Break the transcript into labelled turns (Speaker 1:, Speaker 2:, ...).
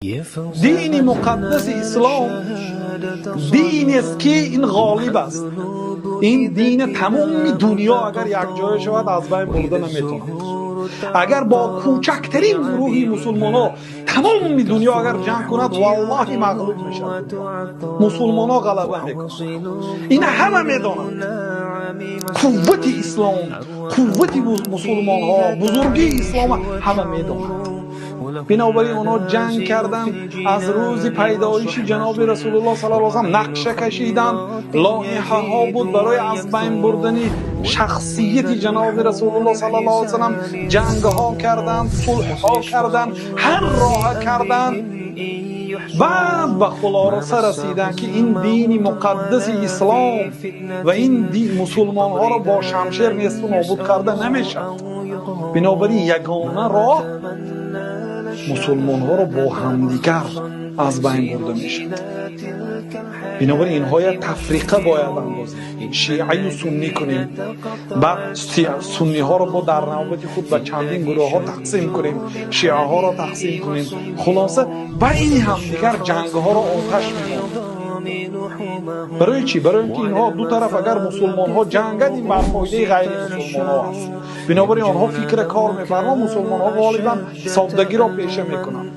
Speaker 1: دین مقدس اسلام دینی است که این غالب است. این دین تمام دنیا اگر یک جای شود از بین برده نمیتونه. اگر با کوچکترین گروهی مسلمان ها تمام دنیا اگر جنگ کند والله مغلوب میشود. مسلمان ها غلبه میکنند. این همه میدانند قوت اسلام، قوت مسلمان ها، بزرگی اسلام همه میدانند. بنابراین اونا جنگ کردن، از روز پیدایش جناب رسول الله صلی الله علیه و سلم نقشه کشیدن، لایحه ها بود برای از بین بردن شخصیت جناب رسول الله صلی الله علیه و سلم. جنگ ها کردن، صلح ها کردن، هر راه کردن، بعد به خلاصه رسیدن که این دین مقدس اسلام و این دین مسلمان ها را با شمشیر نیست و نابود کرده نمیشه. بنابراین یگانه راه مسلمان ها را با همدیگر از بین برده میشه. بنابراین اینها یک تفریقه باید اندازیم، شیعه و سنی کنیم، بعد سنی ها را با در نوبت خود به چندین گروه ها تقسیم کنیم، شیعه ها را تقسیم کنیم، خلاصه بین همدیگر جنگ ها را آتش می‌زنیم. برای چی؟ برای اینکه اینها دو طرف اگر مسلمان ها جنگند این بر فایده غیر مسلمان ها است. بنابراین آنها فکر کار می‌فرمایند، مسلمان ها غالبا سادگی را پیشه میکنند.